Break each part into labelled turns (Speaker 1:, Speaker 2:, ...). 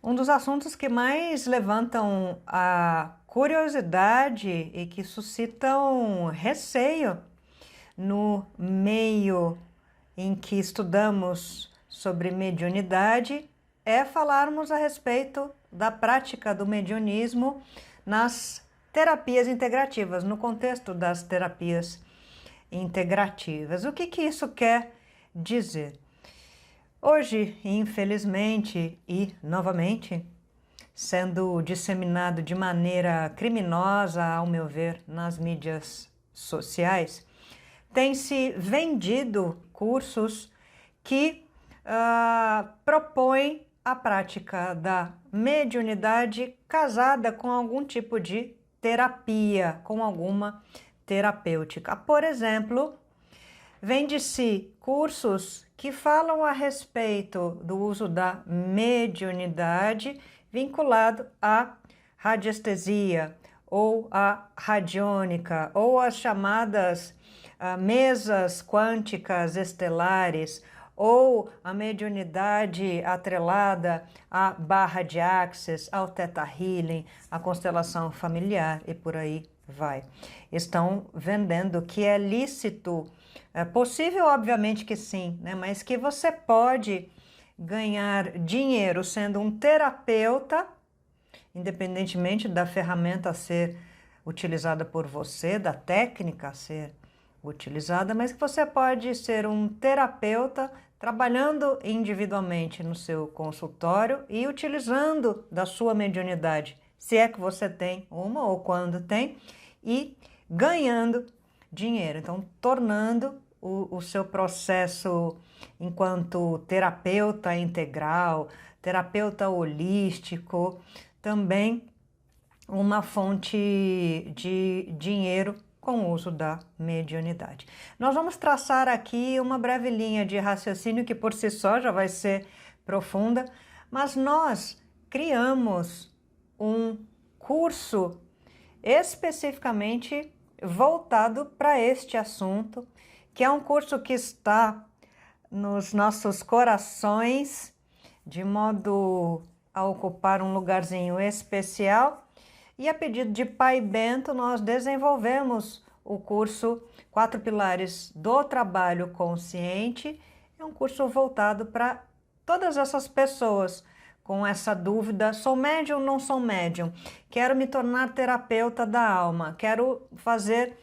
Speaker 1: Um dos assuntos que mais levantam a curiosidade e que suscitam receio no meio em que estudamos sobre mediunidade é falarmos a respeito da prática do mediunismo nas terapias integrativas, no contexto das terapias integrativas. O que isso quer dizer? Hoje, infelizmente e novamente, sendo disseminado de maneira criminosa, ao meu ver, nas mídias sociais, tem-se vendido cursos que propõem a prática da mediunidade casada com algum tipo de terapia, com alguma terapêutica. Por exemplo, vende-se cursos que falam a respeito do uso da mediunidade vinculado à radiestesia ou à radiônica ou às chamadas mesas quânticas estelares ou a mediunidade atrelada à barra de Axis, ao Theta Healing, à constelação familiar e por aí vai. Estão vendendo que é lícito. É possível, obviamente que sim, né? Mas que você pode ganhar dinheiro sendo um terapeuta, independentemente da ferramenta a ser utilizada por você, da técnica a ser utilizada, mas que você pode ser um terapeuta trabalhando individualmente no seu consultório e utilizando da sua mediunidade, se é que você tem uma ou quando tem, e ganhando dinheiro. Então, tornando o seu processo enquanto terapeuta integral, terapeuta holístico, também uma fonte de dinheiro com o uso da mediunidade. Nós vamos traçar aqui uma breve linha de raciocínio que por si só já vai ser profunda, mas nós criamos um curso especificamente voltado para este assunto, que é um curso que está nos nossos corações, de modo a ocupar um lugarzinho especial. E a pedido de Pai Bento, nós desenvolvemos o curso 4 Pilares do Trabalho Consciente. É um curso voltado para todas essas pessoas com essa dúvida: sou médium ou não sou médium? Quero me tornar terapeuta da alma, quero fazer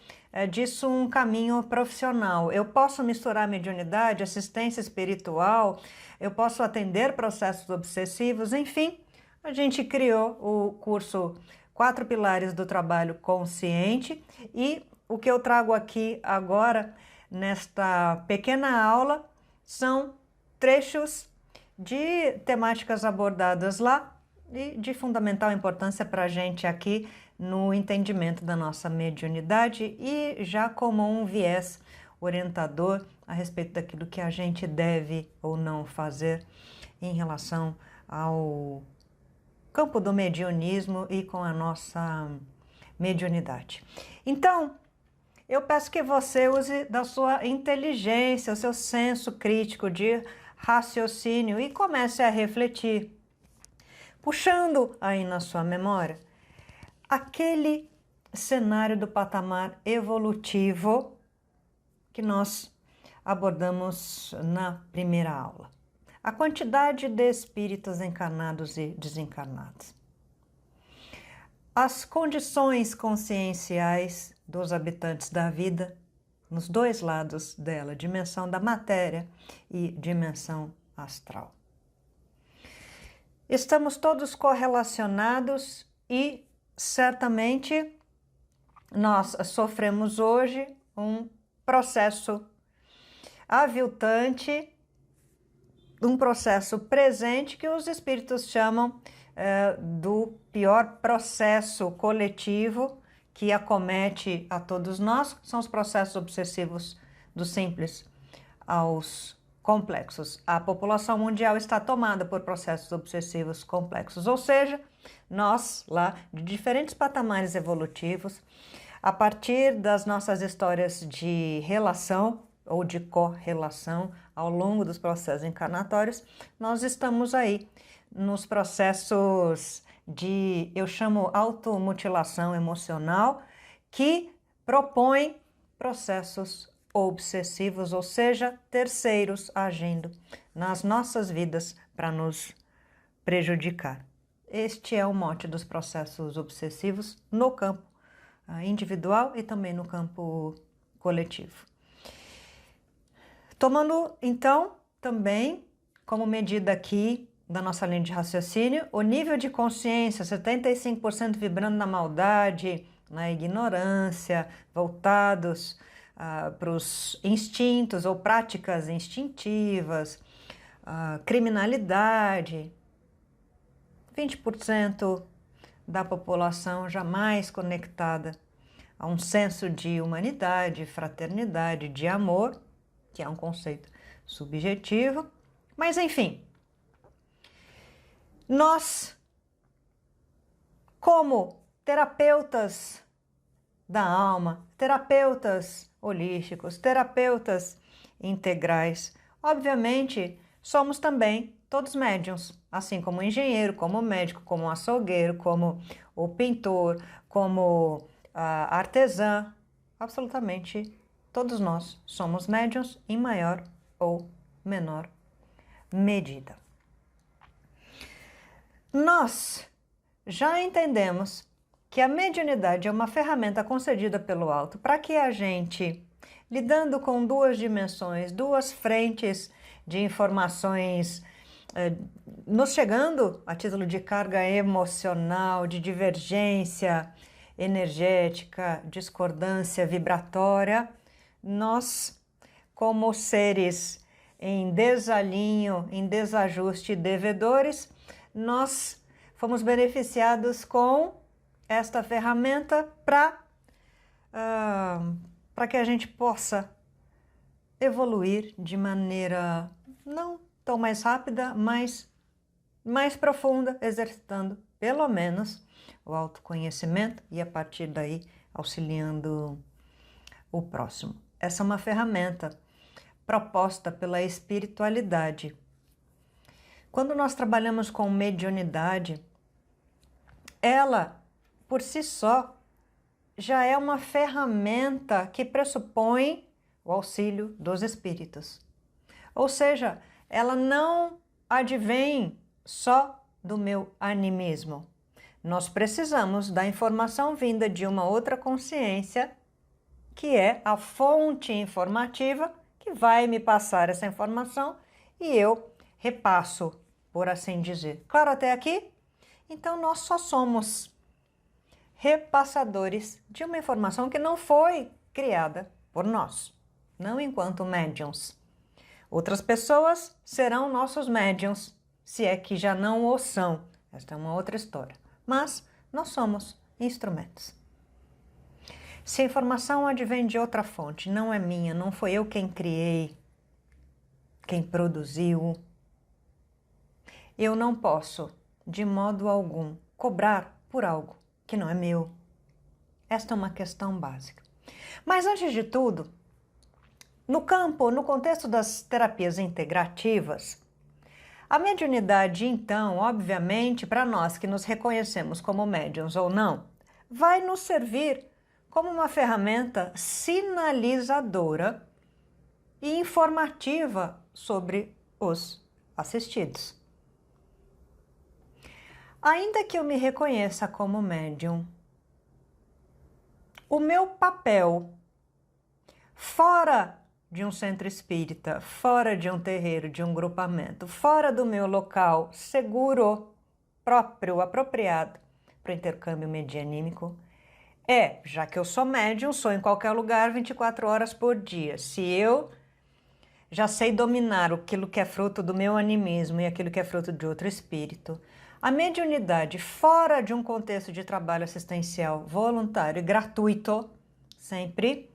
Speaker 1: disso um caminho profissional. Eu posso misturar mediunidade, assistência espiritual, eu posso atender processos obsessivos, enfim. A gente criou o curso 4 Pilares do Trabalho Consciente e o que eu trago aqui agora nesta pequena aula são trechos de temáticas abordadas lá e de fundamental importância para a gente aqui no entendimento da nossa mediunidade e já como um viés orientador a respeito daquilo que a gente deve ou não fazer em relação ao campo do mediunismo e com a nossa mediunidade. Então, eu peço que você use da sua inteligência, o seu senso crítico de raciocínio e comece a refletir, puxando aí na sua memória aquele cenário do patamar evolutivo que nós abordamos na primeira aula. A quantidade de espíritos encarnados e desencarnados. As condições conscienciais dos habitantes da vida, nos dois lados dela, dimensão da matéria e dimensão astral. Estamos todos correlacionados e certamente nós sofremos hoje um processo aviltante, um processo presente que os espíritos chamam do pior processo coletivo que acomete a todos nós, são os processos obsessivos do simples aos complexos. A população mundial está tomada por processos obsessivos complexos, ou seja, nós lá de diferentes patamares evolutivos, a partir das nossas histórias de relação ou de correlação ao longo dos processos encarnatórios, nós estamos aí nos processos de, eu chamo automutilação emocional, que propõem processos obsessivos, ou seja, terceiros agindo nas nossas vidas para nos prejudicar. Este é o mote dos processos obsessivos no campo individual e também no campo coletivo. Tomando, então, também como medida aqui da nossa linha de raciocínio, o nível de consciência, 75% vibrando na maldade, na ignorância, voltados para os instintos ou práticas instintivas, criminalidade, 20% da população jamais conectada a um senso de humanidade, fraternidade, de amor, que é um conceito subjetivo, mas enfim, nós, como terapeutas da alma, terapeutas holísticos, terapeutas integrais, obviamente somos também todos médiuns, assim como o engenheiro, como o médico, como o açougueiro, como o pintor, como a artesã, absolutamente todos nós somos médiuns em maior ou menor medida. Nós já entendemos que a mediunidade é uma ferramenta concedida pelo alto para que a gente, lidando com duas dimensões, duas frentes de informações, nos chegando a título de carga emocional, de divergência energética, discordância vibratória, nós, como seres em desalinho, em desajuste, devedores, nós fomos beneficiados com esta ferramenta para que a gente possa evoluir de maneira não tão mais rápida, mas mais profunda, exercitando pelo menos o autoconhecimento e a partir daí auxiliando o próximo. Essa é uma ferramenta proposta pela espiritualidade. Quando nós trabalhamos com mediunidade, ela, por si só, já é uma ferramenta que pressupõe o auxílio dos espíritos. Ou seja, ela não advém só do meu animismo. Nós precisamos da informação vinda de uma outra consciência, que é a fonte informativa, que vai me passar essa informação e eu repasso, por assim dizer. Claro até aqui? Então nós só somos repassadores de uma informação que não foi criada por nós, não enquanto médiuns. Outras pessoas serão nossos médiuns, se é que já não o são. Esta é uma outra história. Mas nós somos instrumentos. Se a informação advém de outra fonte, não é minha, não foi eu quem criei, quem produziu, eu não posso, de modo algum, cobrar por algo que não é meu. Esta é uma questão básica. Mas antes de tudo, no contexto das terapias integrativas, a mediunidade, então, obviamente, para nós que nos reconhecemos como médiuns ou não, vai nos servir como uma ferramenta sinalizadora e informativa sobre os assistidos. Ainda que eu me reconheça como médium, o meu papel fora de um centro espírita, fora de um terreiro, de um grupamento, fora do meu local seguro, próprio, apropriado para o intercâmbio medianímico, já que eu sou médium, sou em qualquer lugar 24 horas por dia. Se eu já sei dominar aquilo que é fruto do meu animismo e aquilo que é fruto de outro espírito, a mediunidade fora de um contexto de trabalho assistencial voluntário e gratuito, sempre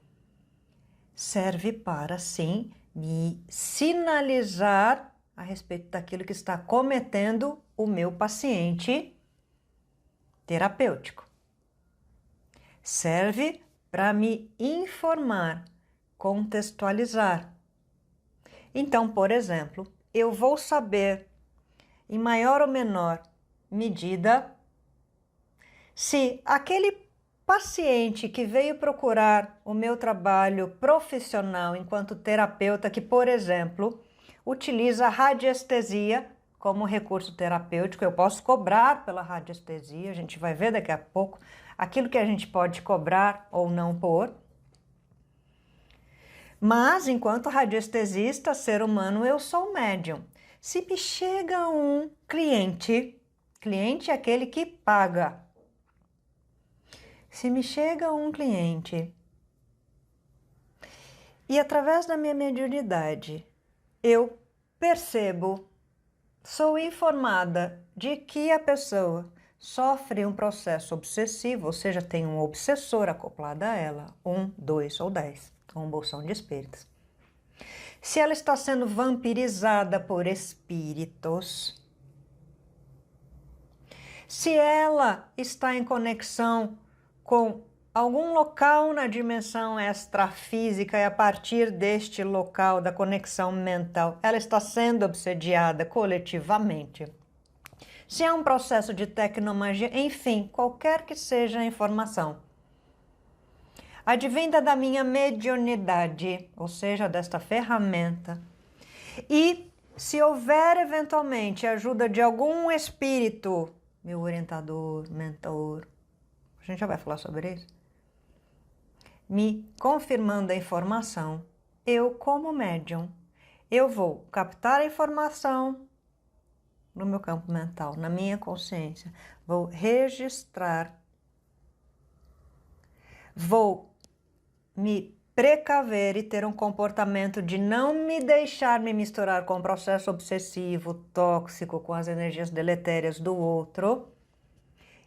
Speaker 1: serve para, sim, me sinalizar a respeito daquilo que está cometendo o meu paciente terapêutico. Serve para me informar, contextualizar. Então, por exemplo, eu vou saber em maior ou menor medida, se aquele paciente que veio procurar o meu trabalho profissional enquanto terapeuta, que, por exemplo, utiliza a radiestesia como recurso terapêutico, eu posso cobrar pela radiestesia, a gente vai ver daqui a pouco aquilo que a gente pode cobrar ou não por. Mas, enquanto radiestesista, ser humano, eu sou médium. Se me chega um cliente é aquele que paga. Se me chega um cliente e através da minha mediunidade eu percebo, sou informada de que a pessoa sofre um processo obsessivo, ou seja, tem um obsessor acoplado a ela, 1, 2 ou 10, um bolsão de espíritos. Se ela está sendo vampirizada por espíritos, se ela está em conexão com algum local na dimensão extrafísica e a partir deste local da conexão mental, ela está sendo obsediada coletivamente. Se é um processo de tecnomagia, enfim, qualquer que seja a informação, advinda da minha mediunidade, ou seja, desta ferramenta, e se houver eventualmente ajuda de algum espírito, meu orientador, mentor, a gente já vai falar sobre isso, me confirmando a informação, eu, como médium, eu vou captar a informação no meu campo mental, na minha consciência, vou registrar, vou me precaver e ter um comportamento de não me deixar me misturar com o processo obsessivo, tóxico, com as energias deletérias do outro,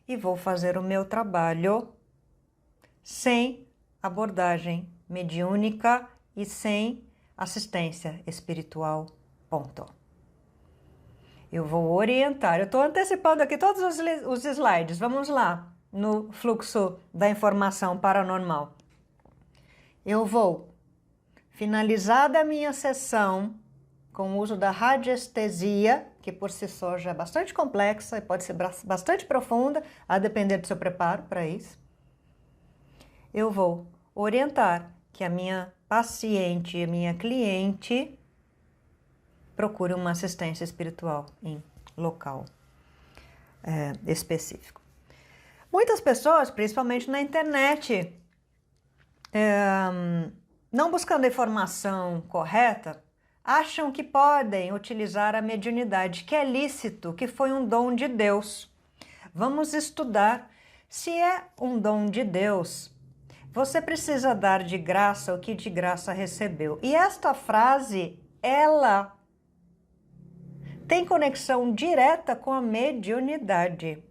Speaker 1: e vou fazer o meu trabalho sem abordagem mediúnica e sem assistência espiritual, ponto. Eu vou orientar, eu estou antecipando aqui todos os slides, vamos lá, no fluxo da informação paranormal. Eu vou, finalizada a minha sessão, com o uso da radiestesia, que por si só já é bastante complexa e pode ser bastante profunda, a depender do seu preparo para isso, eu vou orientar que a minha paciente, a minha cliente, procure uma assistência espiritual em local específico. Muitas pessoas, principalmente na internet, não buscando a informação correta, acham que podem utilizar a mediunidade, que é lícito, que foi um dom de Deus. Vamos estudar se é um dom de Deus. Você precisa dar de graça o que de graça recebeu. E esta frase, ela tem conexão direta com a mediunidade.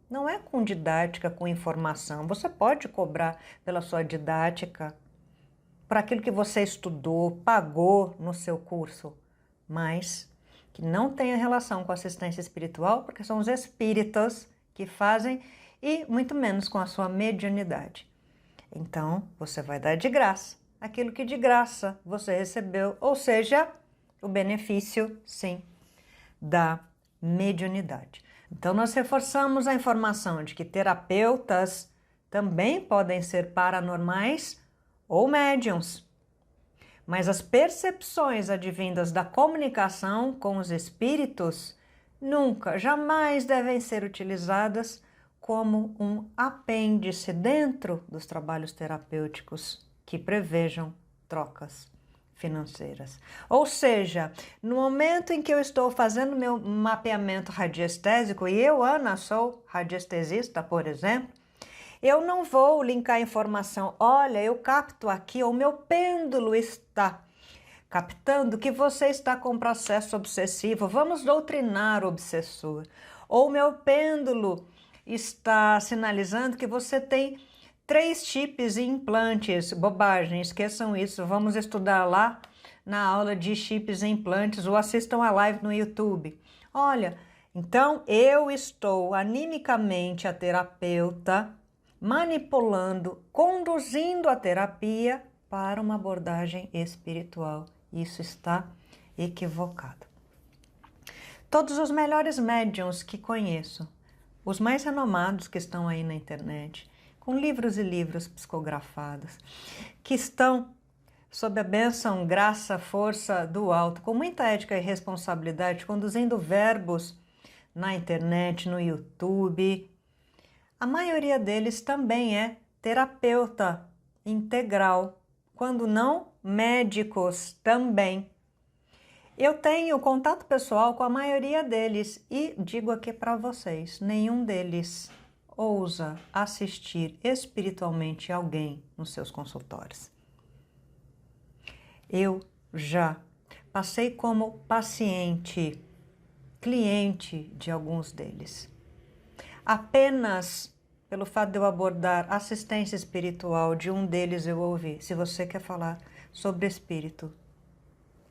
Speaker 1: Não é com didática, com informação. Você pode cobrar pela sua didática, por aquilo que você estudou, pagou no seu curso, mas que não tenha relação com assistência espiritual, porque são os espíritos que fazem, e muito menos com a sua mediunidade. Então, você vai dar de graça aquilo que de graça você recebeu, ou seja, o benefício, sim, da mediunidade. Então, nós reforçamos a informação de que terapeutas também podem ser paranormais ou médiums, mas as percepções advindas da comunicação com os espíritos nunca, jamais devem ser utilizadas como um apêndice dentro dos trabalhos terapêuticos que prevejam trocas financeiras. Ou seja, no momento em que eu estou fazendo meu mapeamento radiestésico, e eu, Ana, sou radiestesista, por exemplo, eu não vou linkar a informação, olha, eu capto aqui, o meu pêndulo está captando que você está com processo obsessivo, vamos doutrinar o obsessor. Ou o meu pêndulo está sinalizando que você tem 3 chips e implantes. Bobagem, esqueçam isso. Vamos estudar lá na aula de chips e implantes ou assistam a live no YouTube. Olha, então eu estou animicamente a terapeuta manipulando, conduzindo a terapia para uma abordagem espiritual. Isso está equivocado. Todos os melhores médiums que conheço, os mais renomados que estão aí na internet, com livros e livros psicografados, que estão sob a bênção, graça, força do alto, com muita ética e responsabilidade, conduzindo verbos na internet, no YouTube. A maioria deles também é terapeuta integral, quando não, médicos também. Eu tenho contato pessoal com a maioria deles e digo aqui para vocês, nenhum deles ousa assistir espiritualmente alguém nos seus consultórios. Eu já passei como paciente, cliente de alguns deles. Apenas pelo fato de eu abordar assistência espiritual de um deles eu ouvi: se você quer falar sobre espírito,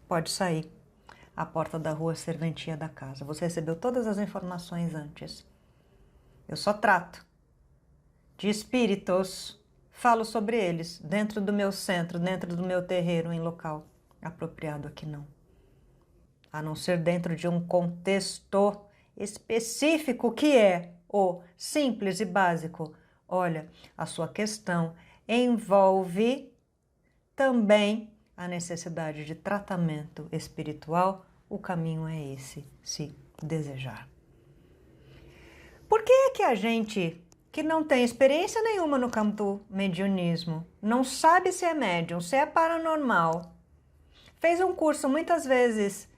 Speaker 1: pode sair à porta da rua Serventia da Casa. Você recebeu todas as informações antes. Eu só trato de espíritos, falo sobre eles dentro do meu centro, dentro do meu terreiro, em local apropriado. Aqui não. A não ser dentro de um contexto específico que é o simples e básico. Olha, a sua questão envolve também a necessidade de tratamento espiritual. O caminho é esse, se desejar. Por que é que a gente que não tem experiência nenhuma no campo do mediunismo, não sabe se é médium, se é paranormal, fez um curso muitas vezes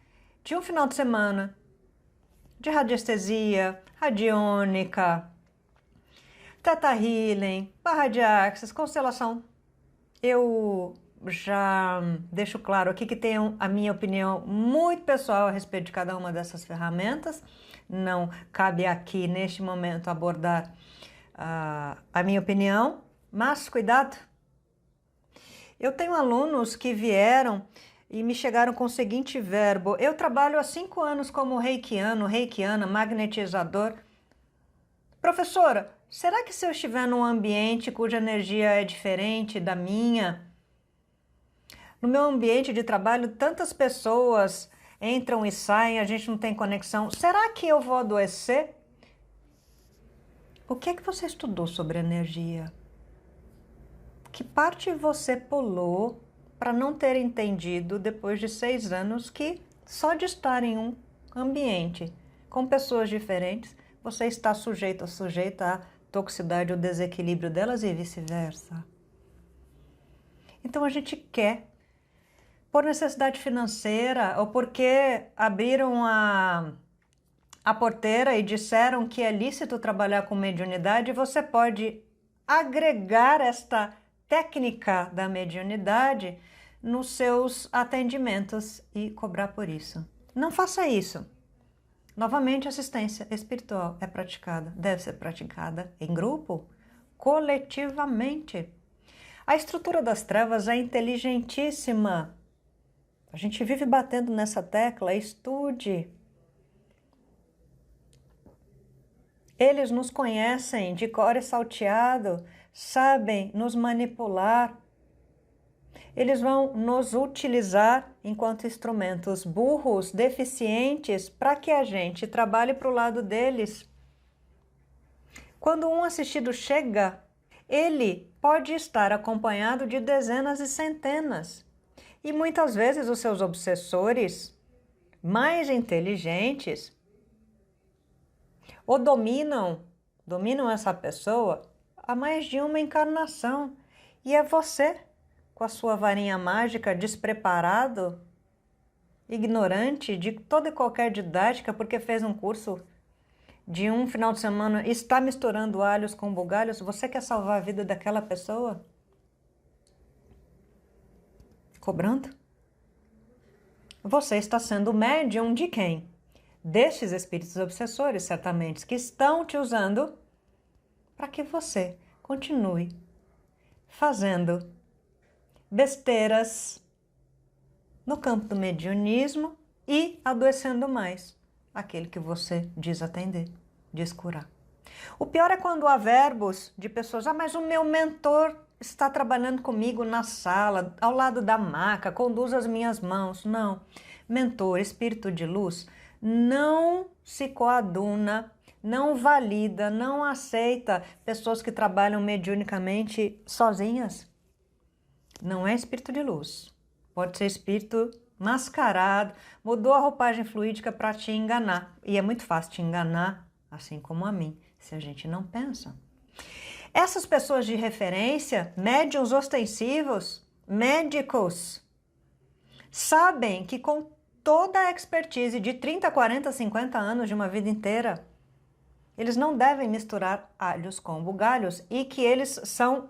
Speaker 1: de um final de semana de radiestesia, radiônica, Theta Healing, barra de axis, constelação? Eu já deixo claro aqui que tenho a minha opinião muito pessoal a respeito de cada uma dessas ferramentas. Não cabe aqui, neste momento, abordar a minha opinião, mas cuidado. Eu tenho alunos que vieram e me chegaram com o seguinte verbo: eu trabalho há 5 anos como reikiano, reikiana, magnetizador. Professora, será que se eu estiver num ambiente cuja energia é diferente da minha, no meu ambiente de trabalho tantas pessoas entram e saem, a gente não tem conexão, será que eu vou adoecer? O que é que você estudou sobre energia? Que parte você pulou para não ter entendido depois de 6 anos que só de estar em um ambiente com pessoas diferentes, você está sujeito ou sujeita à toxicidade ou desequilíbrio delas e vice-versa? Então a gente quer, por necessidade financeira ou porque abriram a porteira e disseram que é lícito trabalhar com mediunidade, você pode agregar esta técnica da mediunidade nos seus atendimentos e cobrar por isso. Não faça isso. Novamente, assistência espiritual é praticada, deve ser praticada em grupo, coletivamente. A estrutura das trevas é inteligentíssima. A gente vive batendo nessa tecla, estude. Eles nos conhecem de cor e salteado, sabem nos manipular. Eles vão nos utilizar enquanto instrumentos burros, deficientes, para que a gente trabalhe para o lado deles. Quando um assistido chega, ele pode estar acompanhado de dezenas e centenas. E muitas vezes os seus obsessores, mais inteligentes, ou dominam essa pessoa há mais de uma encarnação. E é você, com a sua varinha mágica, despreparado, ignorante de toda e qualquer didática, porque fez um curso de um final de semana e está misturando alhos com bugalhos. Você quer salvar a vida daquela pessoa? Cobrando? Você está sendo médium de quem? Destes espíritos obsessores, certamente, que estão te usando para que você continue fazendo besteiras no campo do mediunismo e adoecendo mais aquele que você diz atender, diz curar. O pior é quando há verbos de pessoas: mas o meu mentor está trabalhando comigo na sala, ao lado da maca, conduz as minhas mãos. Não, mentor, espírito de luz, não se coaduna, não valida, não aceita pessoas que trabalham mediunicamente sozinhas. Não é espírito de luz. Pode ser espírito mascarado, mudou a roupagem fluídica para te enganar. E é muito fácil te enganar, assim como a mim, se a gente não pensa. Essas pessoas de referência, médiuns ostensivos, médicos, sabem que com toda a expertise de 30, 40, 50 anos de uma vida inteira, eles não devem misturar alhos com bugalhos e que eles são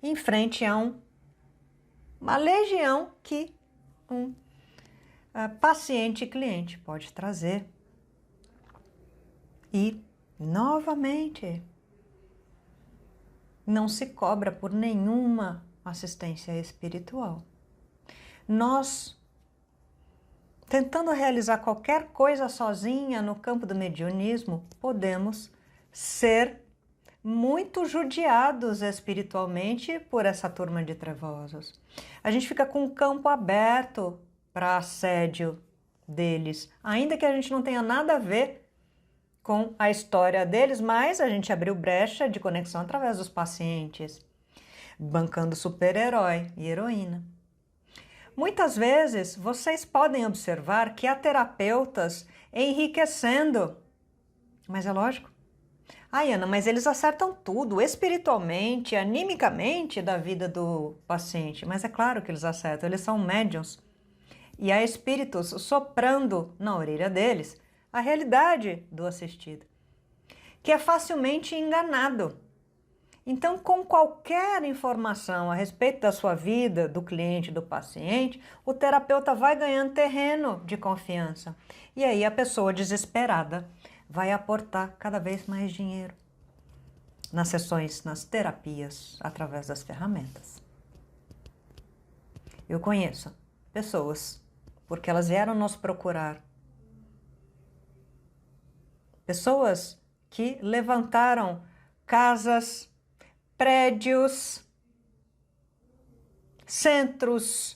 Speaker 1: em frente a uma legião que paciente e cliente pode trazer. E, novamente, não se cobra por nenhuma assistência espiritual. Nós, tentando realizar qualquer coisa sozinha no campo do mediunismo, podemos ser muito judiados espiritualmente por essa turma de trevosos. A gente fica com o campo aberto para assédio deles, ainda que a gente não tenha nada a ver com a história deles, mas a gente abriu brecha de conexão através dos pacientes, bancando super-herói e heroína. Muitas vezes vocês podem observar que há terapeutas enriquecendo, mas é lógico. Ai, Ana, mas eles acertam tudo, espiritualmente, animicamente, da vida do paciente. Mas é claro que eles acertam, eles são médiuns. E há espíritos soprando na orelha deles a realidade do assistido, que é facilmente enganado. Então, com qualquer informação a respeito da sua vida, do cliente, do paciente, o terapeuta vai ganhando terreno de confiança. E aí a pessoa desesperada vai aportar cada vez mais dinheiro nas sessões, nas terapias, através das ferramentas. Eu conheço pessoas, porque elas vieram nos procurar. Pessoas que levantaram casas, prédios, centros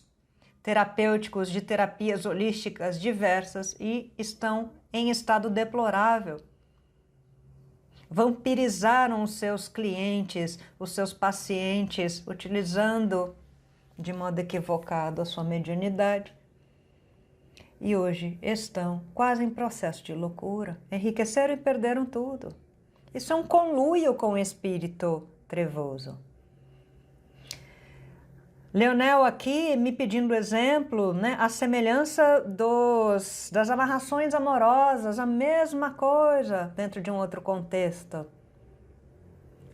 Speaker 1: terapêuticos de terapias holísticas diversas e estão em estado deplorável. Vampirizaram os seus clientes, os seus pacientes, utilizando de modo equivocado a sua mediunidade. E hoje estão quase em processo de loucura, enriqueceram e perderam tudo. Isso é um conluio com o espírito trevoso. Leonel aqui me pedindo exemplo, né? A semelhança das amarrações amorosas, a mesma coisa dentro de um outro contexto.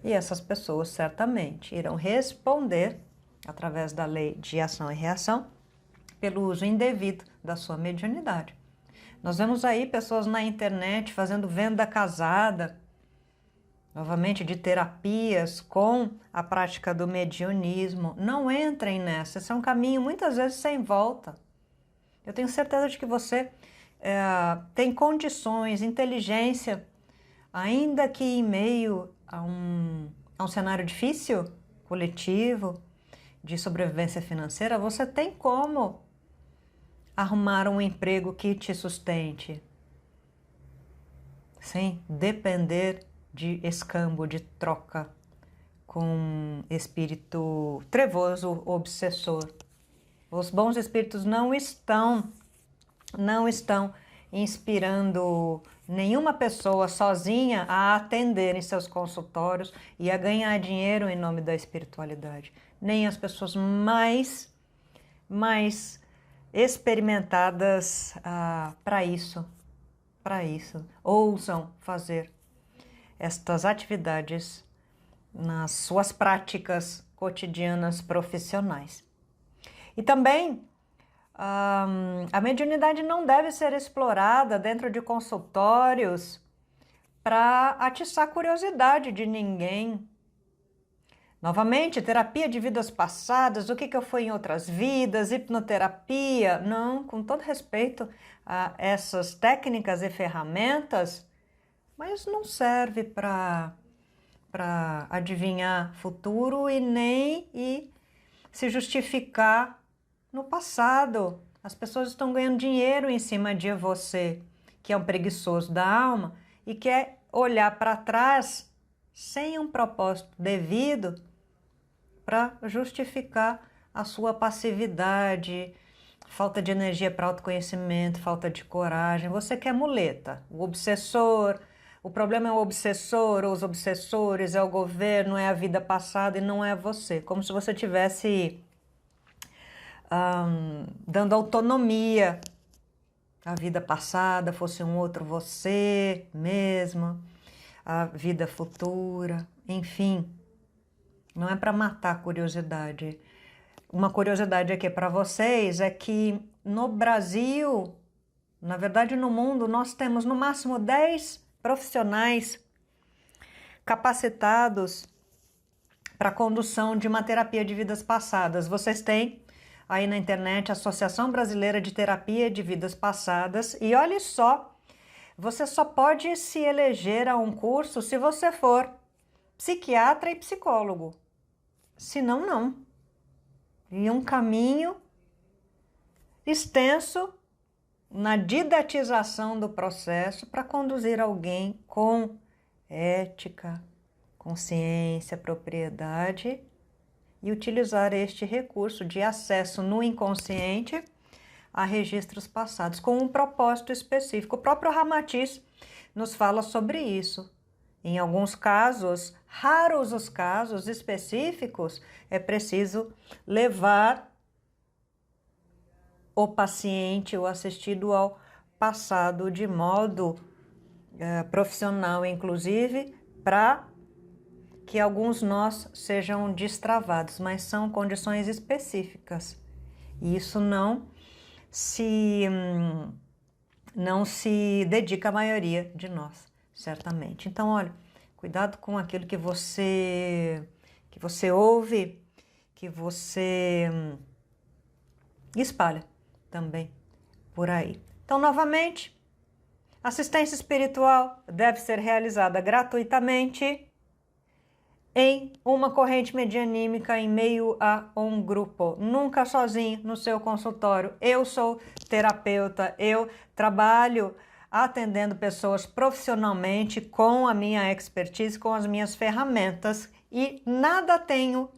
Speaker 1: E essas pessoas certamente irão responder, através da lei de ação e reação, pelo uso indevido da sua mediunidade. Nós vemos aí pessoas na internet fazendo venda casada, novamente de terapias com a prática do mediunismo. Não entrem nessa, esse é um caminho muitas vezes sem volta. Eu tenho certeza de que você tem condições, inteligência, ainda que em meio a um cenário difícil, coletivo, de sobrevivência financeira, você tem como arrumar um emprego que te sustente, sem depender de escambo, de troca com espírito trevoso, obsessor. Os bons espíritos não estão inspirando nenhuma pessoa sozinha a atender em seus consultórios e a ganhar dinheiro em nome da espiritualidade. Nem as pessoas mais experimentadas para isso, ousam fazer estas atividades nas suas práticas cotidianas profissionais. E também a mediunidade não deve ser explorada dentro de consultórios para atiçar a curiosidade de ninguém. Novamente, terapia de vidas passadas, o que eu fui em outras vidas, hipnoterapia. Não, com todo respeito a essas técnicas e ferramentas, mas não serve para adivinhar futuro e nem se justificar no passado. As pessoas estão ganhando dinheiro em cima de você, que é um preguiçoso da alma e quer olhar para trás sem um propósito devido para justificar a sua passividade, falta de energia para autoconhecimento, falta de coragem. Você quer muleta, o obsessor. O problema é o obsessor, ou os obsessores, é o governo, é a vida passada e não é você. Como se você tivesse dando autonomia à vida passada, fosse um outro você mesmo, a vida futura, enfim. Não é para matar a curiosidade. Uma curiosidade aqui para vocês é que no Brasil, na verdade no mundo, nós temos no máximo 10 profissionais capacitados para a condução de uma terapia de vidas passadas. Vocês têm aí na internet a Associação Brasileira de Terapia de Vidas Passadas e olhe só, você só pode se eleger a um curso se você for psiquiatra e psicólogo. Senão, não. E um caminho extenso na didatização do processo para conduzir alguém com ética, consciência, propriedade e utilizar este recurso de acesso no inconsciente a registros passados com um propósito específico. O próprio Ramatiz nos fala sobre isso. Em alguns casos, raros os casos específicos, é preciso levar o paciente, o assistido ao passado de modo profissional, inclusive, para que alguns nós sejam destravados, mas são condições específicas. E isso não se dedica à maioria de nós, certamente. Então, olha, cuidado com aquilo que você ouve, que você espalha também por aí. Então, novamente, assistência espiritual deve ser realizada gratuitamente em uma corrente medianímica em meio a um grupo, nunca sozinho no seu consultório. Eu sou terapeuta, eu trabalho atendendo pessoas profissionalmente com a minha expertise, com as minhas ferramentas e nada tenho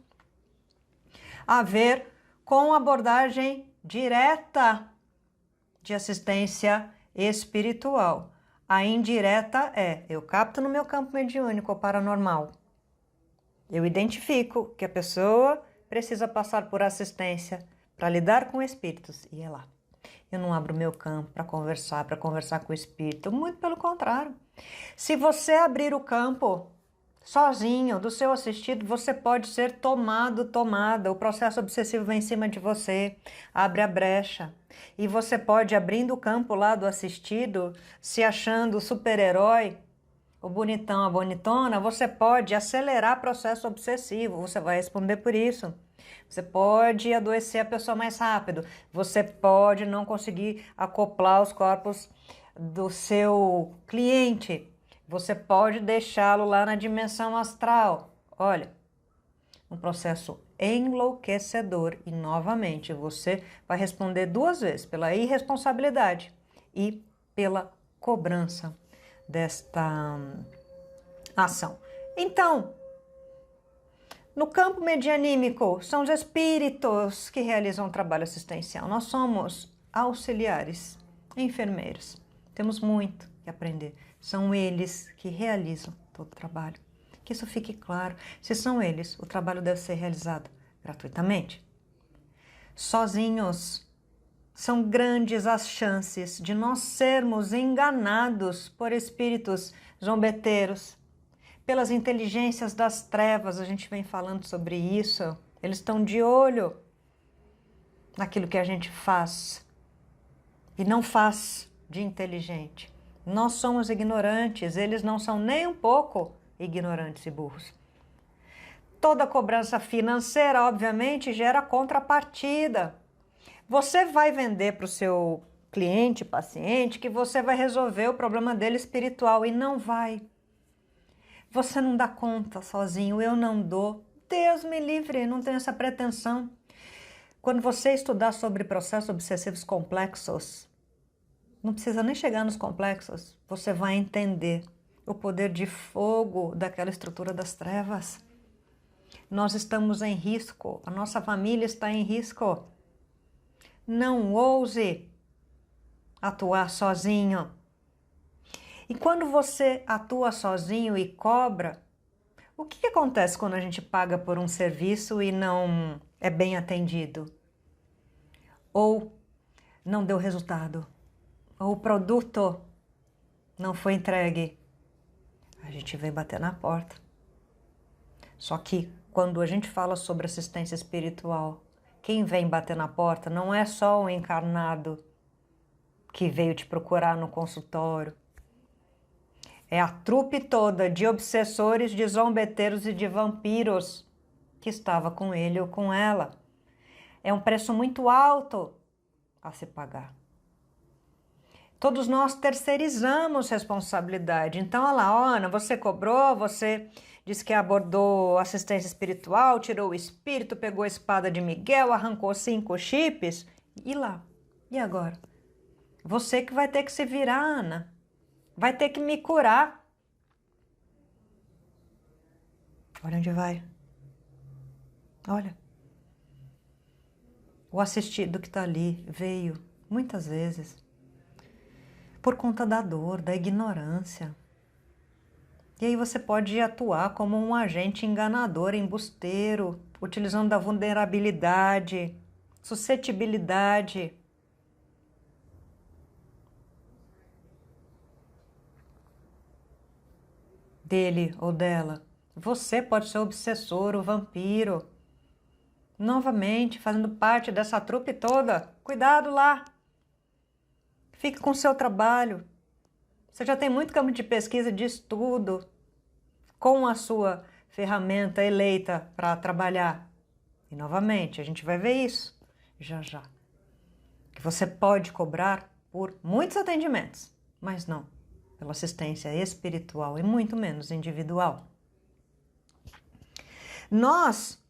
Speaker 1: a ver com abordagem direta de assistência espiritual. A indireta é, eu capto no meu campo mediúnico ou paranormal. Eu identifico que a pessoa precisa passar por assistência para lidar com espíritos e é lá. Eu não abro meu campo para conversar com o espírito, muito pelo contrário. Se você abrir o campo sozinho do seu assistido, você pode ser tomada. O processo obsessivo vem em cima de você, abre a brecha. E você pode, abrindo o campo lá do assistido, se achando o super-herói, o bonitão, a bonitona, você pode acelerar o processo obsessivo, você vai responder por isso. Você pode adoecer a pessoa mais rápido, você pode não conseguir acoplar os corpos do seu cliente, você pode deixá-lo lá na dimensão astral. Olha, um processo enlouquecedor e, novamente, você vai responder 2 vezes, pela irresponsabilidade e pela cobrança desta ação. Então, no campo medianímico, são os espíritos que realizam o trabalho assistencial. Nós somos auxiliares, enfermeiros. Temos muito que aprender. São eles que realizam todo o trabalho. Que isso fique claro. Se são eles, o trabalho deve ser realizado gratuitamente. Sozinhos, são grandes as chances de nós sermos enganados por espíritos zombeteiros, pelas inteligências das trevas. A gente vem falando sobre isso. Eles estão de olho naquilo que a gente faz e não faz de inteligente. Nós somos ignorantes, eles não são nem um pouco ignorantes e burros. Toda cobrança financeira, obviamente, gera contrapartida. Você vai vender para o seu cliente, paciente, que você vai resolver o problema dele espiritual e não vai. Você não dá conta sozinho, eu não dou. Deus me livre, não tenho essa pretensão. Quando você estudar sobre processos obsessivos complexos, não precisa nem chegar nos complexos, você vai entender o poder de fogo daquela estrutura das trevas. Nós estamos em risco, a nossa família está em risco. Não ouse atuar sozinho. E quando você atua sozinho e cobra, o que acontece quando a gente paga por um serviço e não é bem atendido? Ou não deu resultado? Ou o produto não foi entregue? A gente vem bater na porta. Só que quando a gente fala sobre assistência espiritual, quem vem bater na porta não é só o encarnado que veio te procurar no consultório. É a trupe toda de obsessores, de zombeteiros e de vampiros que estava com ele ou com ela. É um preço muito alto a se pagar. Todos nós terceirizamos responsabilidade. Então, olha lá, Ana, você cobrou, você disse que abordou assistência espiritual, tirou o espírito, pegou a espada de Miguel, arrancou 5 chips. E lá? E agora? Você que vai ter que se virar, Ana. Vai ter que me curar. Olha onde vai. Olha. O assistido que está ali veio muitas vezes por conta da dor, da ignorância. E aí você pode atuar como um agente enganador, embusteiro, utilizando da vulnerabilidade, suscetibilidade. Dele ou dela. Você pode ser o obsessor, o vampiro. Novamente, fazendo parte dessa trupe toda. Cuidado lá. Fique com o seu trabalho. Você já tem muito campo de pesquisa, de estudo, com a sua ferramenta eleita para trabalhar. E novamente, a gente vai ver isso já já. Que você pode cobrar por muitos atendimentos, mas não pela assistência espiritual e muito menos individual. Nós,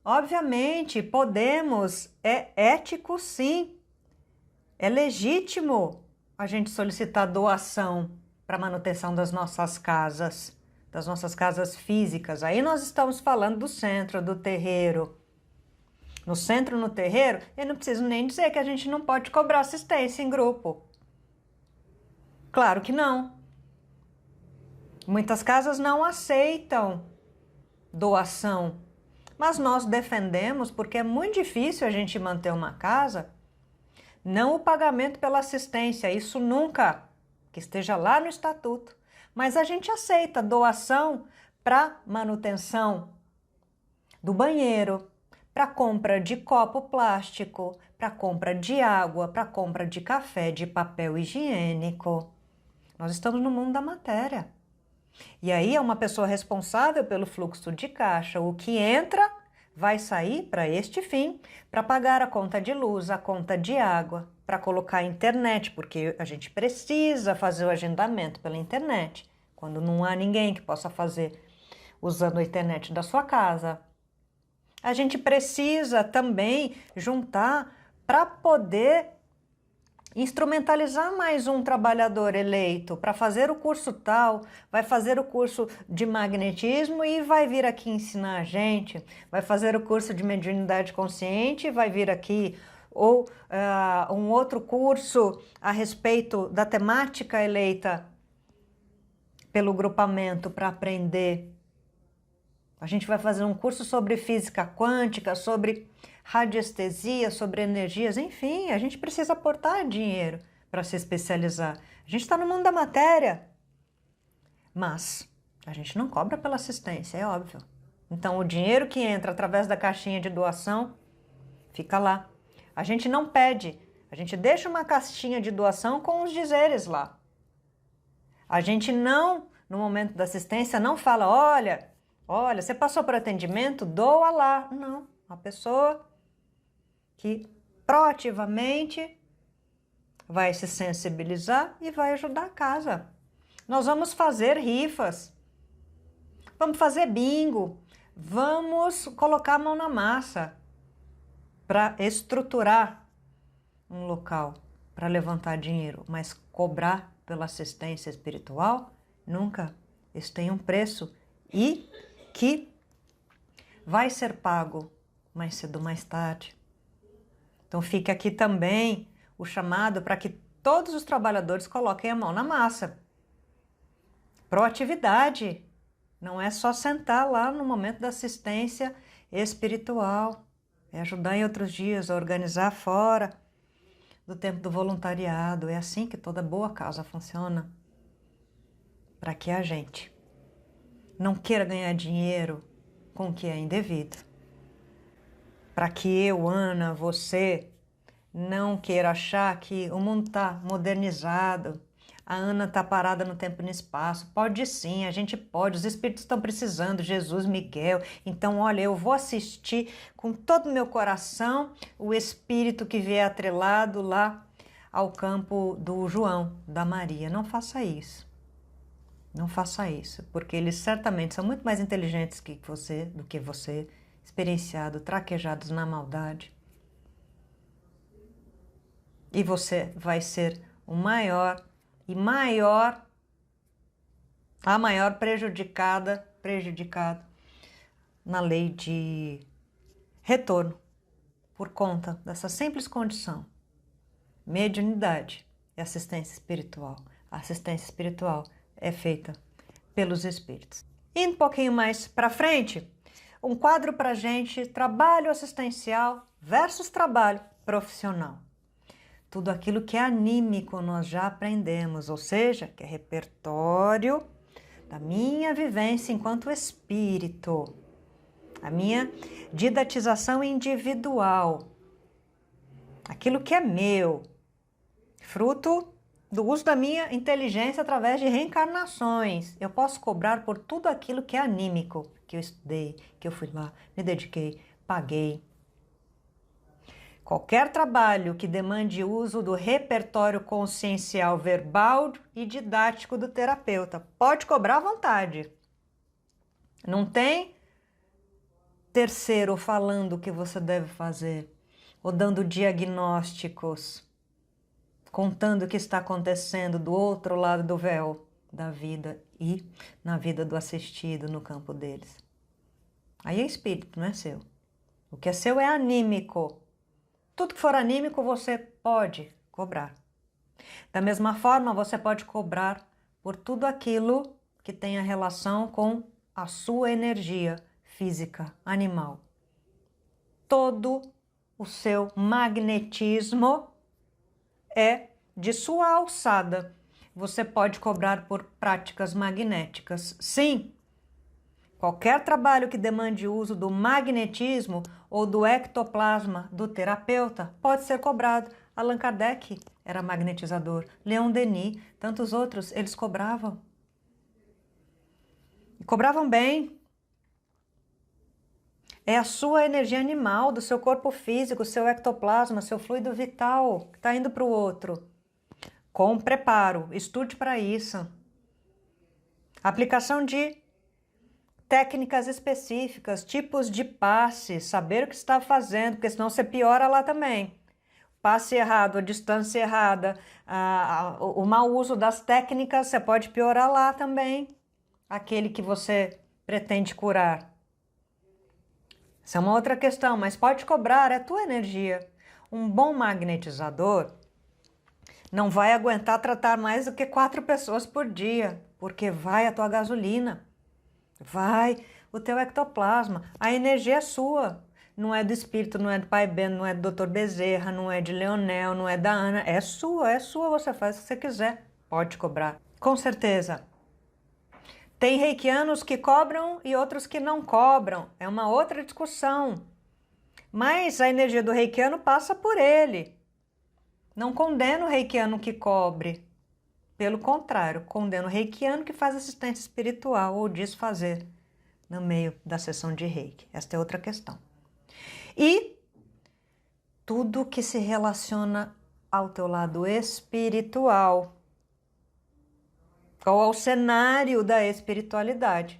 Speaker 1: obviamente, podemos, é ético sim, é legítimo a gente solicitar doação para manutenção das nossas casas físicas. Aí nós estamos falando do centro, do terreiro. No centro, no terreiro, eu não preciso nem dizer que a gente não pode cobrar assistência em grupo. Claro que não. Muitas casas não aceitam doação, mas nós defendemos porque é muito difícil a gente manter uma casa, não o pagamento pela assistência, isso nunca, que esteja lá no estatuto, mas a gente aceita doação para manutenção do banheiro, para compra de copo plástico, para compra de água, para compra de café, de papel higiênico. Nós estamos no mundo da matéria. E aí é uma pessoa responsável pelo fluxo de caixa. O que entra vai sair para este fim, para pagar a conta de luz, a conta de água, para colocar a internet, porque a gente precisa fazer o agendamento pela internet, quando não há ninguém que possa fazer usando a internet da sua casa. A gente precisa também juntar para poder instrumentalizar mais um trabalhador eleito para fazer o curso tal, vai fazer o curso de magnetismo e vai vir aqui ensinar a gente, vai fazer o curso de mediunidade consciente, vai vir aqui, ou um outro curso a respeito da temática eleita pelo grupamento para aprender. A gente vai fazer um curso sobre física quântica, sobre radiestesia, sobre energias, enfim, a gente precisa aportar dinheiro para se especializar. A gente está no mundo da matéria, mas a gente não cobra pela assistência, é óbvio. Então, o dinheiro que entra através da caixinha de doação fica lá. A gente não pede, a gente deixa uma caixinha de doação com os dizeres lá. A gente não, no momento da assistência, não fala, olha, você passou por atendimento, doa lá. Não, a pessoa que proativamente vai se sensibilizar e vai ajudar a casa. Nós vamos fazer rifas, vamos fazer bingo, vamos colocar a mão na massa para estruturar um local para levantar dinheiro, mas cobrar pela assistência espiritual, nunca. Isso tem um preço e que vai ser pago mais cedo ou mais tarde. Então fica aqui também o chamado para que todos os trabalhadores coloquem a mão na massa. Proatividade. Não é só sentar lá no momento da assistência espiritual. É ajudar em outros dias, a organizar fora do tempo do voluntariado. É assim que toda boa causa funciona. Para que a gente não queira ganhar dinheiro com o que é indevido. Para que eu, Ana, você, não queira achar que o mundo está modernizado, a Ana está parada no tempo e no espaço. Pode sim, a gente pode, os espíritos estão precisando, Jesus, Miguel. Então, olha, eu vou assistir com todo o meu coração o espírito que vier atrelado lá ao campo do João, da Maria. Não faça isso. Não faça isso, porque eles certamente são muito mais inteligentes do que você, experienciados, traquejados na maldade. E você vai ser o maior e a maior prejudicado na lei de retorno, por conta dessa simples condição. Mediunidade e assistência espiritual. A assistência espiritual é feita pelos espíritos. Indo um pouquinho mais para frente, um quadro para a gente, trabalho assistencial versus trabalho profissional. Tudo aquilo que é anímico nós já aprendemos, ou seja, que é repertório da minha vivência enquanto espírito, a minha didatização individual, aquilo que é meu, fruto do uso da minha inteligência através de reencarnações. Eu posso cobrar por tudo aquilo que é anímico, que eu estudei, que eu fui lá, me dediquei, paguei. Qualquer trabalho que demande uso do repertório consciencial verbal e didático do terapeuta pode cobrar à vontade. Não tem terceiro falando o que você deve fazer, ou dando diagnósticos, contando o que está acontecendo do outro lado do véu da vida e na vida do assistido no campo deles. Aí é espírito, não é seu. O que é seu é anímico. Tudo que for anímico você pode cobrar. Da mesma forma, você pode cobrar por tudo aquilo que tenha relação com a sua energia física, animal. Todo o seu magnetismo é de sua alçada. Você pode cobrar por práticas magnéticas. Sim, qualquer trabalho que demande uso do magnetismo ou do ectoplasma do terapeuta pode ser cobrado. Allan Kardec era magnetizador, Leon Denis, tantos outros, eles cobravam. E cobravam bem. É a sua energia animal, do seu corpo físico, seu ectoplasma, seu fluido vital, que está indo para o outro. Com preparo, estude para isso. Aplicação de técnicas específicas, tipos de passe, saber o que está fazendo, porque senão você piora lá também. Passe errado, a distância errada, o mau uso das técnicas, você pode piorar lá também. Aquele que você pretende curar. Essa é uma outra questão, mas pode cobrar, é tua energia. Um bom magnetizador não vai aguentar tratar mais do que 4 pessoas por dia, porque vai a tua gasolina, vai o teu ectoplasma, a energia é sua, não é do espírito, não é do Pai Bento, não é do Dr. Bezerra, não é de Leonel, não é da Ana, é sua, você faz o que você quiser, pode cobrar, com certeza. Tem reikianos que cobram e outros que não cobram. É uma outra discussão. Mas a energia do reikiano passa por ele. Não condeno o reikiano que cobre. Pelo contrário, condeno o reikiano que faz assistência espiritual ou diz fazer no meio da sessão de reiki. Esta é outra questão. E tudo que se relaciona ao teu lado espiritual, ou ao cenário da espiritualidade.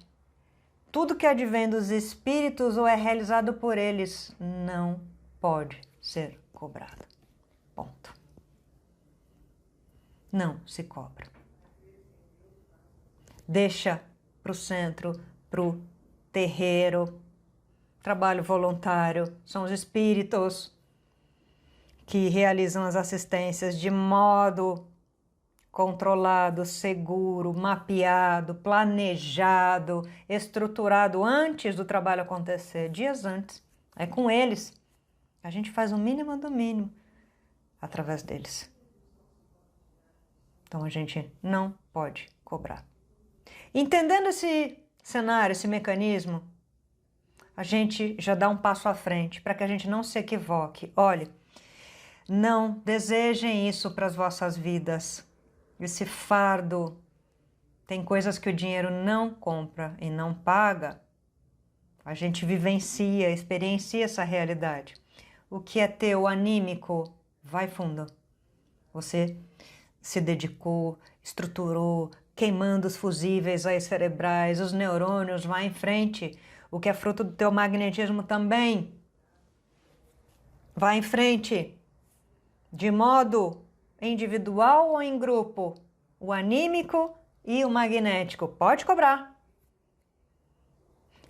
Speaker 1: Tudo que advém dos espíritos ou é realizado por eles, não pode ser cobrado. Ponto. Não se cobra. Deixa para o centro, para o terreiro. Trabalho voluntário são os espíritos que realizam as assistências de modo controlado, seguro, mapeado, planejado, estruturado antes do trabalho acontecer, dias antes. É com eles. A gente faz o mínimo do mínimo através deles. Então a gente não pode cobrar. Entendendo esse cenário, esse mecanismo, a gente já dá um passo à frente para que a gente não se equivoque. Olhe, não desejem isso para as vossas vidas. Esse fardo, tem coisas que o dinheiro não compra e não paga. A gente vivencia, experiencia essa realidade. O que é teu, anímico, vai fundo. Você se dedicou, estruturou, queimando os fusíveis aí cerebrais, os neurônios, vai em frente. O que é fruto do teu magnetismo também. Vai em frente. De modo individual ou em grupo? O anímico e o magnético. Pode cobrar.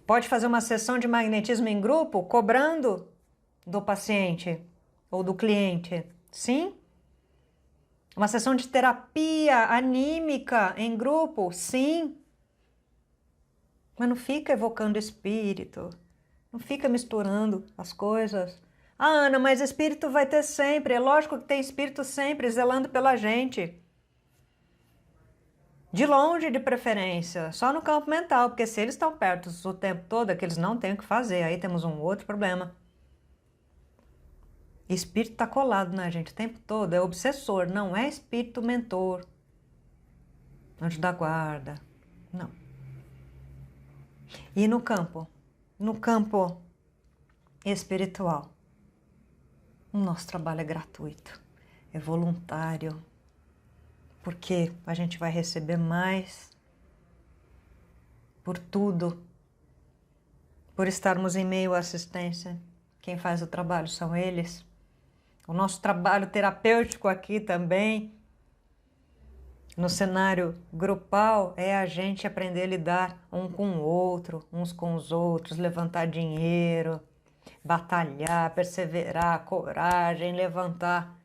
Speaker 1: Pode fazer uma sessão de magnetismo em grupo, cobrando do paciente ou do cliente. Sim. Uma sessão de terapia anímica em grupo. Sim. Mas não fica evocando espírito. Não fica misturando as coisas. Ah, Ana, mas espírito vai ter sempre. É lógico que tem espírito sempre zelando pela gente. De longe, de preferência. Só no campo mental, porque se eles estão perto o tempo todo, é que eles não têm o que fazer. Aí temos um outro problema. Espírito está colado na gente o tempo todo. É obsessor, não é espírito mentor. Anjo da guarda. Não. E no campo espiritual, o nosso trabalho é gratuito, é voluntário, porque a gente vai receber mais por tudo, por estarmos em meio à assistência. Quem faz o trabalho são eles. O nosso trabalho terapêutico aqui também, no cenário grupal, é a gente aprender a lidar um com o outro, uns com os outros, levantar dinheiro, batalhar, perseverar, coragem, levantar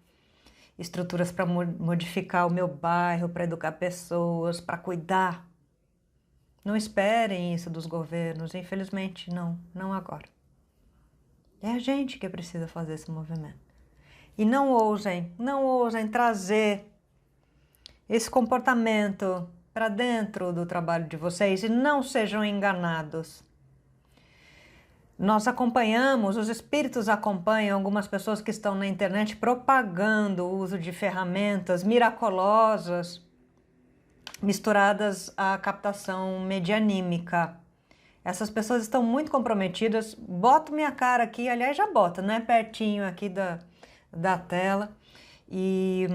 Speaker 1: estruturas para modificar o meu bairro, para educar pessoas, para cuidar. Não esperem isso dos governos, infelizmente não agora. É a gente que precisa fazer esse movimento. E não ousem trazer esse comportamento para dentro do trabalho de vocês e não sejam enganados. Nós acompanhamos, os espíritos acompanham algumas pessoas que estão na internet propagando o uso de ferramentas miraculosas misturadas à captação medianímica. Essas pessoas estão muito comprometidas. Boto minha cara aqui, aliás já bota, né? Pertinho aqui da tela. E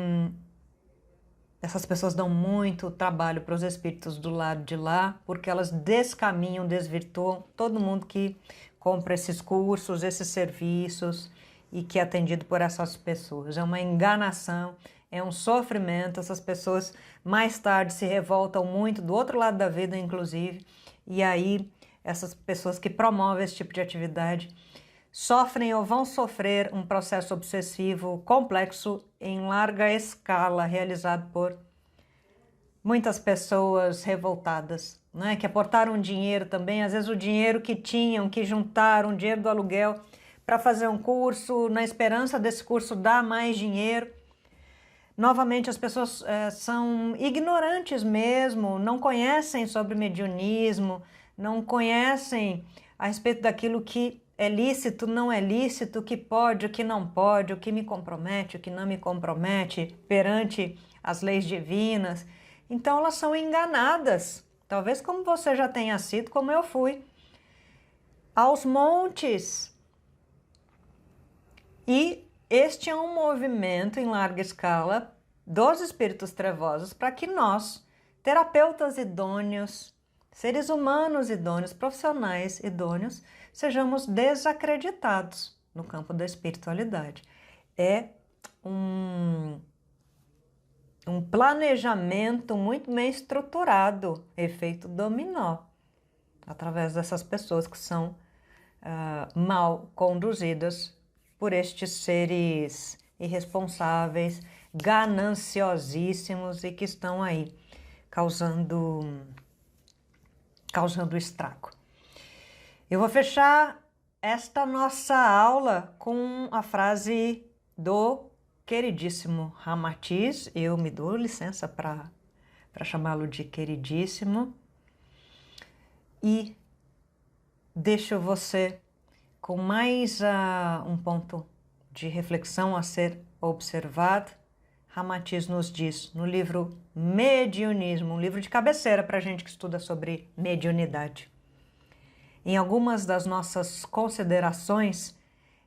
Speaker 1: essas pessoas dão muito trabalho para os espíritos do lado de lá, porque elas descaminham, desvirtuam todo mundo que compra esses cursos, esses serviços e que é atendido por essas pessoas. É uma enganação, é um sofrimento. Essas pessoas mais tarde se revoltam muito do outro lado da vida, inclusive, e aí essas pessoas que promovem esse tipo de atividade sofrem ou vão sofrer um processo obsessivo complexo em larga escala, realizado por muitas pessoas revoltadas, né? Que aportaram dinheiro também, às vezes o dinheiro que tinham, que juntaram, o dinheiro do aluguel, para fazer um curso, na esperança desse curso dar mais dinheiro. Novamente, as pessoas são ignorantes mesmo, não conhecem sobre mediunismo, não conhecem a respeito daquilo que é lícito, não é lícito, o que pode, o que não pode, o que me compromete, o que não me compromete perante as leis divinas. Então elas são enganadas, talvez como você já tenha sido, como eu fui, aos montes. E este é um movimento em larga escala dos espíritos trevosos para que nós, terapeutas idôneos, seres humanos idôneos, profissionais idôneos, sejamos desacreditados no campo da espiritualidade. É um planejamento muito bem estruturado, efeito dominó, através dessas pessoas que são mal conduzidas por estes seres irresponsáveis, gananciosíssimos e que estão aí causando estrago. Eu vou fechar esta nossa aula com a frase do queridíssimo Ramatiz. Eu me dou licença para chamá-lo de queridíssimo. E deixo você com mais um ponto de reflexão a ser observado. Ramatiz nos diz no livro Mediunismo, um livro de cabeceira para a gente que estuda sobre mediunidade. Em algumas das nossas considerações,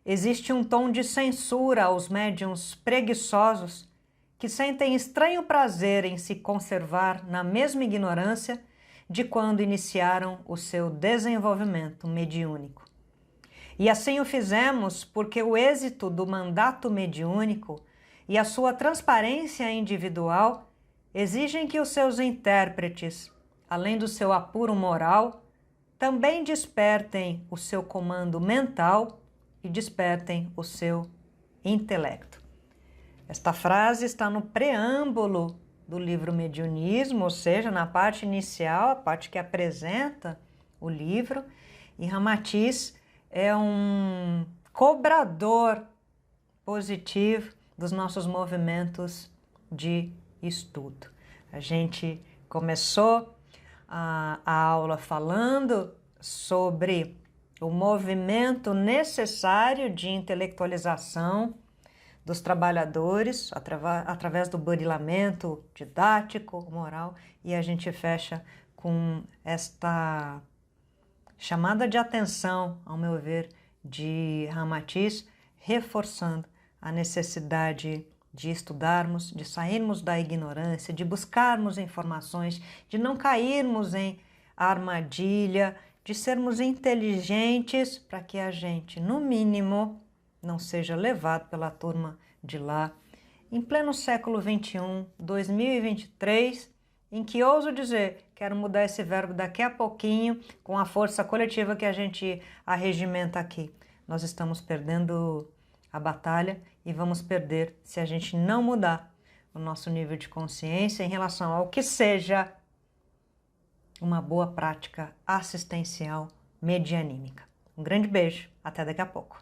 Speaker 1: existe um tom de censura aos médiuns preguiçosos que sentem estranho prazer em se conservar na mesma ignorância de quando iniciaram o seu desenvolvimento mediúnico. E assim o fizemos porque o êxito do mandato mediúnico e a sua transparência individual exigem que os seus intérpretes, além do seu apuro moral, também despertem o seu comando mental e despertem o seu intelecto. Esta frase está no preâmbulo do livro Mediunismo, ou seja, na parte inicial, a parte que apresenta o livro, e Ramatiz é um cobrador positivo dos nossos movimentos de estudo. A gente começou a aula falando sobre o movimento necessário de intelectualização dos trabalhadores através do burilamento didático, moral, e a gente fecha com esta chamada de atenção, ao meu ver, de Ramatiz, reforçando a necessidade de estudarmos, de sairmos da ignorância, de buscarmos informações, de não cairmos em armadilha, de sermos inteligentes para que a gente, no mínimo, não seja levado pela turma de lá, em pleno século XXI, 2023, em que ouso dizer, quero mudar esse verbo daqui a pouquinho, com a força coletiva que a gente arregimenta aqui. Nós estamos perdendo a batalha e vamos perder se a gente não mudar o nosso nível de consciência em relação ao que seja uma boa prática assistencial medianímica. Um grande beijo, até daqui a pouco.